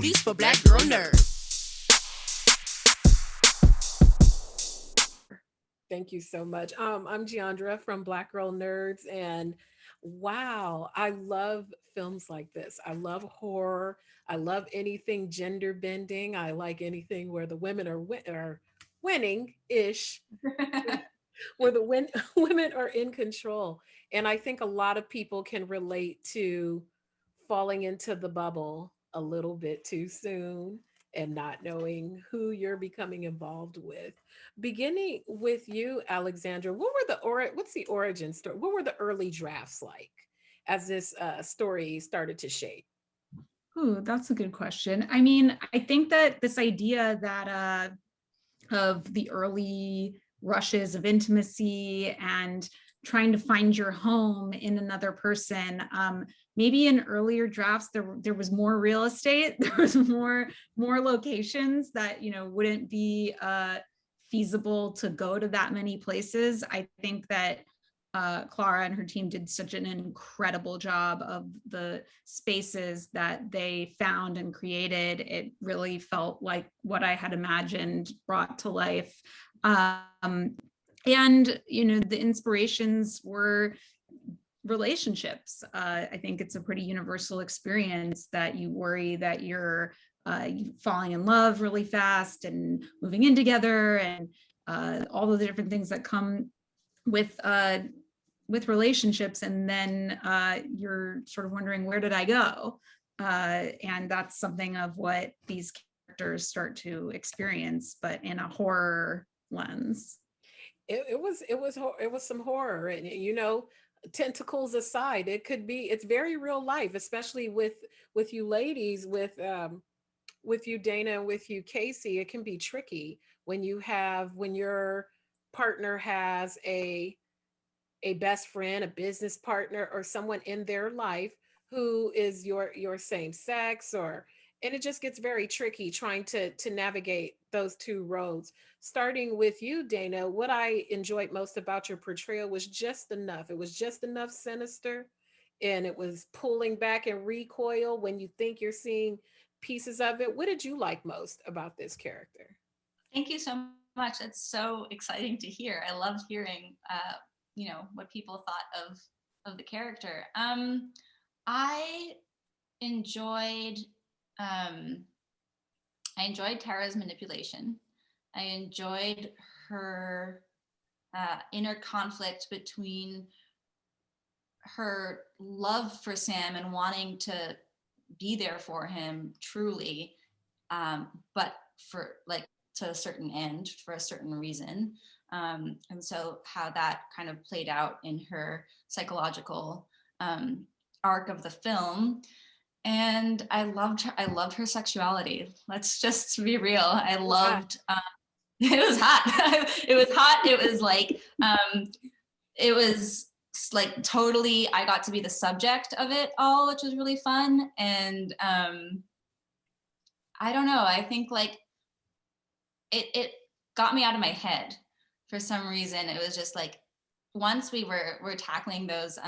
Booties for Black Girl Nerds. Thank you so much. I'm Jeandra from Black Girl Nerds, and wow, I love films like this. I love horror. I love anything gender bending. I like anything where the women are winning ish, where the women are in control. And I think a lot of people can relate to falling into the bubble a little bit too soon and not knowing who you're becoming involved with. Beginning with you, Alexandra, what's the origin story? What were the early drafts like as this story started to shape? Ooh, that's a good question. I mean, I think that this idea that of the early rushes of intimacy and trying to find your home in another person. Maybe in earlier drafts, there was more real estate, there was more locations that wouldn't be feasible to go to that many places. I think that Clara and her team did such an incredible job of the spaces that they found and created. It really felt like what I had imagined brought to life. And, the inspirations were relationships. I think it's a pretty universal experience that you worry that you're falling in love really fast and moving in together and all of the different things that come with relationships, and then you're sort of wondering, where did I go? And that's something of what these characters start to experience, but in a horror lens. It was some horror, and tentacles aside, it's very real life, especially with you ladies, with you Dana and with you Kasey. It can be tricky when your partner has a best friend, a business partner, or someone in their life who is your same sex, and it just gets very tricky trying to navigate those two roads. Starting with you, Dana, what I enjoyed most about your portrayal was just enough. It was just enough sinister, and it was pulling back and recoil when you think you're seeing pieces of it. What did you like most about this character? Thank you so much. That's so exciting to hear. I loved hearing what people thought of the character. I enjoyed Tara's manipulation. I enjoyed her inner conflict between her love for Sam and wanting to be there for him truly, but for to a certain end, for a certain reason. And so how that kind of played out in her psychological arc of the film. And I loved her sexuality. Let's just be real. I loved, it was hot. It was hot. It was like totally, I got to be the subject of it all, which was really fun. And I don't know, I think it got me out of my head for some reason. It was just like, once we were tackling those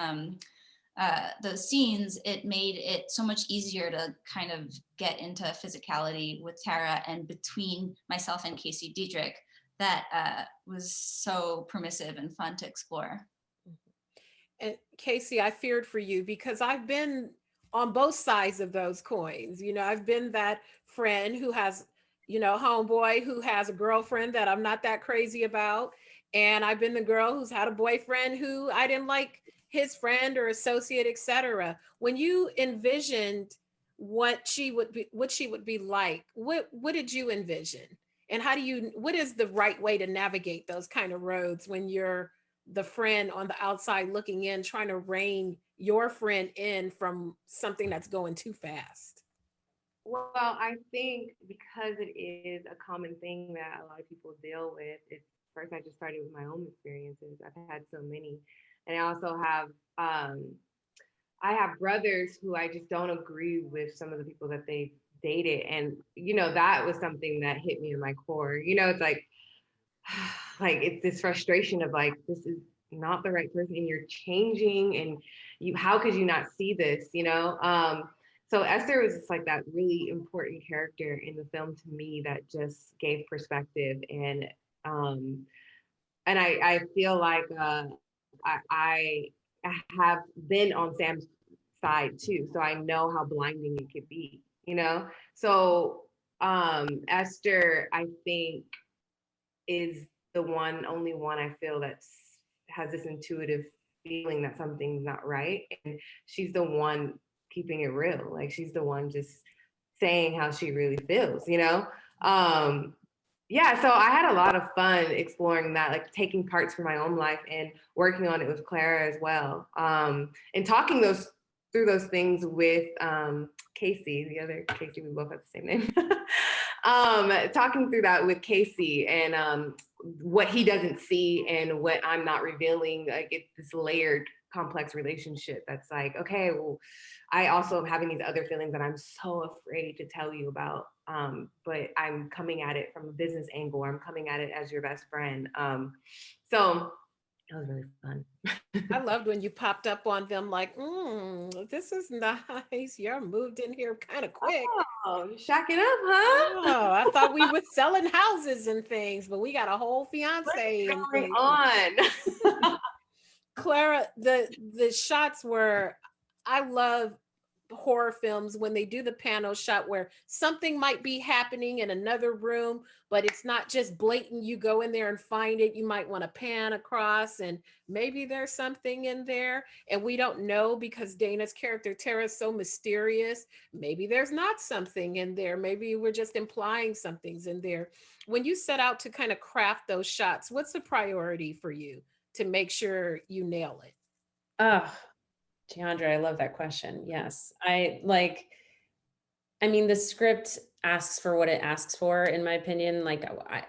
scenes, it made it so much easier to kind of get into physicality with Tara and between myself and Kasey Deidrick that was so permissive and fun to explore. And Kasey, I feared for you because I've been on both sides of those coins. I've been that friend who has, homeboy who has a girlfriend that I'm not that crazy about. And I've been the girl who's had a boyfriend who I didn't like his friend or associate, etc. When you envisioned what she would be like, what did you envision? And what is the right way to navigate those kind of roads when you're the friend on the outside looking in, trying to rein your friend in from something that's going too fast? Well, I think because it is a common thing that a lot of people deal with, it's first I just started with my own experiences. I've had so many. And I also have I have brothers who I just don't agree with some of the people that they dated. And, that was something that hit me in my core. It's like it's this frustration of this is not the right person and you're changing and how could you not see this, So So Esther was just like that really important character in the film to me that just gave perspective. And I feel like I have been on Sam's side too, so I know how blinding it could be, you know. So Esther, I think, is the only one I feel has this intuitive feeling that something's not right, and she's the one keeping it real. Like she's the one just saying how she really feels, you know. Yeah, so I had a lot of fun exploring that, like taking parts from my own life and working on it with Clara as well, and talking through those things with Kasey, the other Kasey, we both have the same name. Talking through that with Kasey and what he doesn't see and what I'm not revealing, like it's this layered, complex relationship that's like, okay, well, I also am having these other feelings that I'm so afraid to tell you about, but I'm coming at it from a business angle, or I'm coming at it as your best friend. So that was really fun. I loved when you popped up on them like, this is nice. You're moved in here kind of quick. Oh, you're shacking up, huh? Oh, I thought we were selling houses and things, but we got a whole fiance and Going things. on. Clara, the shots were, I love horror films when they do the panel shot where something might be happening in another room, but it's not just blatant, you go in there and find it. You might want to pan across and maybe there's something in there and we don't know because Dana's character Tara is so mysterious. Maybe there's not something in there. Maybe we're just implying something's in there. When you set out to kind of craft those shots, what's the priority for you to make sure you nail it? Oh, Jeandra, I love that question. Yes. I mean, the script asks for what it asks for, in my opinion. Like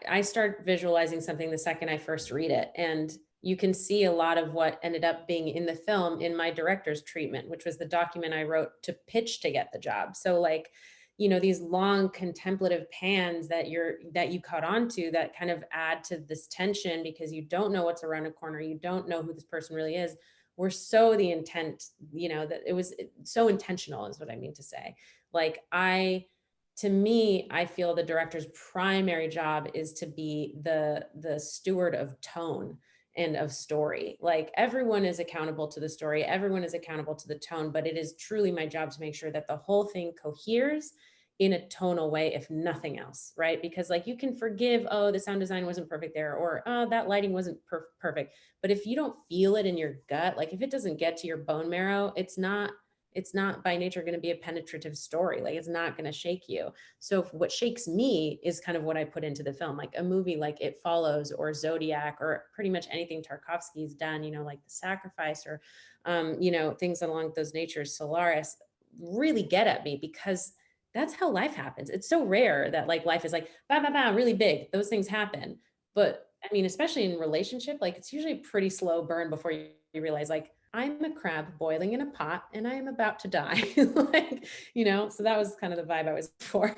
I start visualizing something the second I first read it. And you can see a lot of what ended up being in the film in my director's treatment, which was the document I wrote to pitch to get the job. So like, you know, these long contemplative pans that you caught onto that kind of add to this tension because you don't know what's around a corner. You don't know who this person really is. Were so the intent, you know, that it was so intentional is what I mean to say. Like to me, I feel the director's primary job is to be the steward of tone and of story. Like everyone is accountable to the story, everyone is accountable to the tone, but it is truly my job to make sure that the whole thing coheres in a tonal way, if nothing else, right? Because like you can forgive, oh, the sound design wasn't perfect there, or oh, that lighting wasn't perfect. But if you don't feel it in your gut, like if it doesn't get to your bone marrow, it's not by nature going to be a penetrative story. Like it's not going to shake you. So what shakes me is kind of what I put into the film, like a movie like It Follows or Zodiac or pretty much anything Tarkovsky's done, you know, like The Sacrifice or, you know, things along those natures, Solaris, really get at me because that's how life happens. It's so rare that like life is like, bah, bah, bah, really big. Those things happen. But I mean, especially in relationship, like it's usually a pretty slow burn before you realize like, I'm a crab boiling in a pot and I am about to die. Like, you know, so that was kind of the vibe I was for.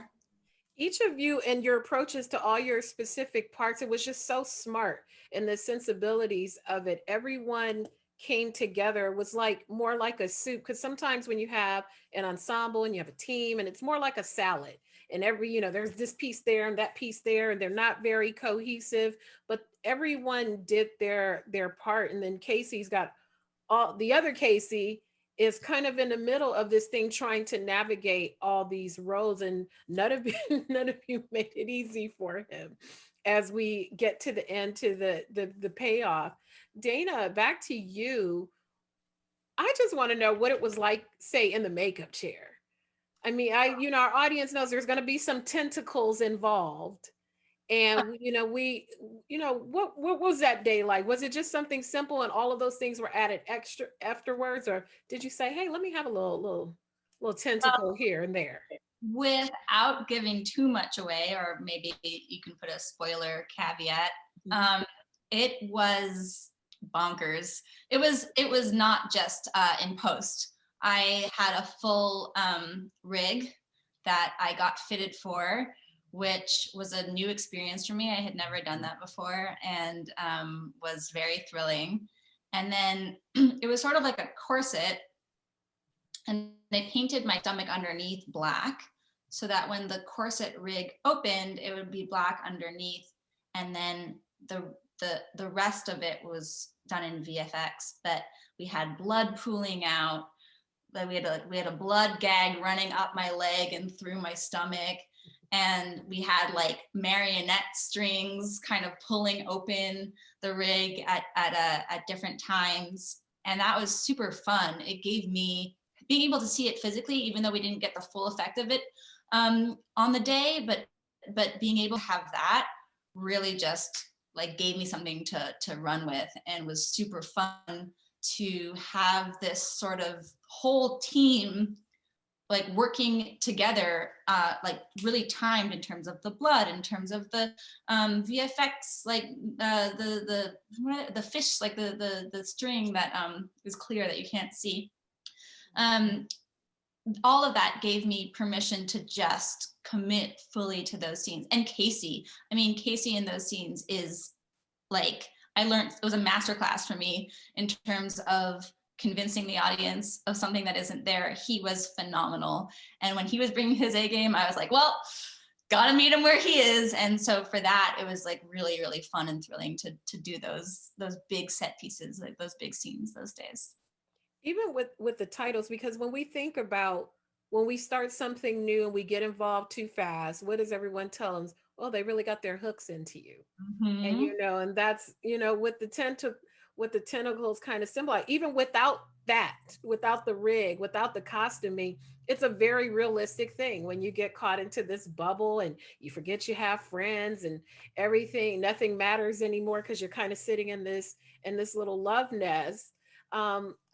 Each of you and your approaches to all your specific parts, it was just so smart and the sensibilities of it. Everyone came together, was like more like a soup, because sometimes when you have an ensemble and you have a team and it's more like a salad and there's this piece there and that piece there and they're not very cohesive, but everyone did their part. And then Kasey's got all the other Kasey is kind of in the middle of this thing trying to navigate all these roles, and none of you made it easy for him as we get to the end, to the payoff. Dana, back to you. I just want to know what it was like, say, in the makeup chair. I mean, our audience knows there's going to be some tentacles involved. And what was that day like? Was it just something simple and all of those things were added extra afterwards, or did you say, hey, let me have a little tentacle here and there? Without giving too much away, or maybe you can put a spoiler caveat, it was bonkers. It was not just in post. I had a full rig that I got fitted for, which was a new experience for me. I had never done that before, and was very thrilling. And then it was sort of like a corset, and I painted my stomach underneath black so that when the corset rig opened, it would be black underneath. And then the rest of it was done in VFX, but we had blood pooling out. Like we had a blood gag running up my leg and through my stomach. And we had like marionette strings kind of pulling open the rig at different times. And that was super fun. It gave me being able to see it physically, even though we didn't get the full effect of it on the day, but being able to have that really just like gave me something to run with, and was super fun to have this sort of whole team like working together, like really timed in terms of the blood, in terms of the VFX, like the fish, like the string that is clear that you can't see. All of that gave me permission to just commit fully to those scenes. And Kasey in those scenes is like, I learned, it was a masterclass for me in terms of convincing the audience of something that isn't there. He was phenomenal. And when he was bringing his A game, I was like, well, gotta meet him where he is. And so for that, it was like really, really fun and thrilling to do those big set pieces, like those big scenes those days. Even with the titles, because when we think about when we start something new and we get involved too fast, what does everyone tell them? Oh, they really got their hooks into you. Mm-hmm. And and that's with the tentacles kind of symbolize, even without that, without the rig, without the costuming, it's a very realistic thing when you get caught into this bubble and you forget you have friends and everything, nothing matters anymore because you're kind of sitting in this little love nest.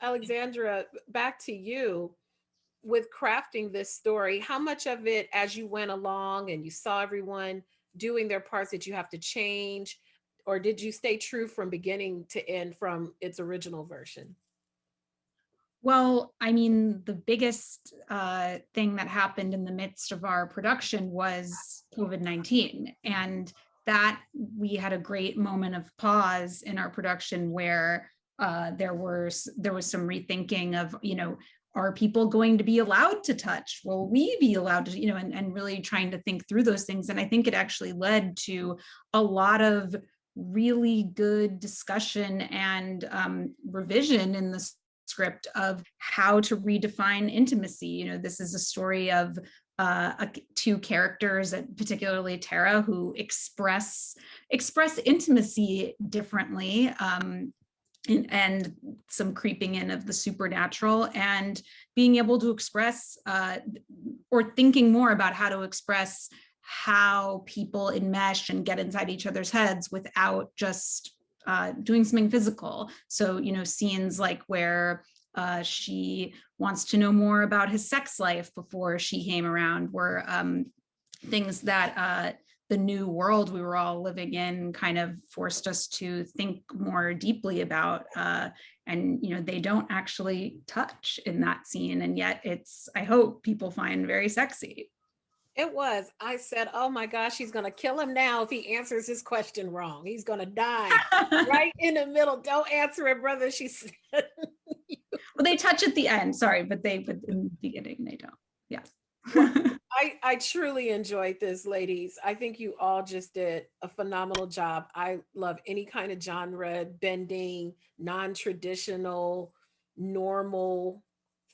Alexandra, back to you. With crafting this story, how much of it as you went along and you saw everyone doing their parts did you have to change, or did you stay true from beginning to end from its original version? Well, I mean, the biggest thing that happened in the midst of our production was COVID-19, and that we had a great moment of pause in our production where there was some rethinking of, are people going to be allowed to touch? Will we be allowed to, and really trying to think through those things. And I think it actually led to a lot of really good discussion and revision in the script of how to redefine intimacy. This is a story of two characters, particularly Tara, who express intimacy differently. And some creeping in of the supernatural, and being able to express or thinking more about how to express how people enmesh and get inside each other's heads without just doing something physical. So, scenes like where she wants to know more about his sex life before she came around were things that the new world we were all living in kind of forced us to think more deeply about. And they don't actually touch in that scene, and yet I hope people find very sexy. It was. I said, oh my gosh, he's going to kill him now if he answers his question wrong. He's going to die right in the middle. Don't answer it, brother, she said. Well, they touch at the end, sorry, but in the beginning, they don't. Yes. I truly enjoyed this, ladies. I think you all just did a phenomenal job. I love any kind of genre bending, non-traditional, normal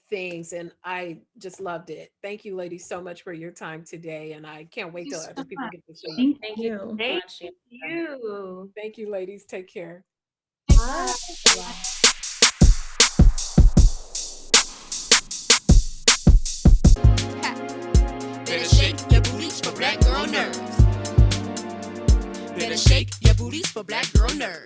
things, and I just loved it. Thank you, ladies, so much for your time today, and I can't wait till other people get to see it. Thank you. Thank you. Thank you, ladies. Take care. Bye. Bye. Better shake your booties for black girl nerves. Better shake your booties for black girl nerves.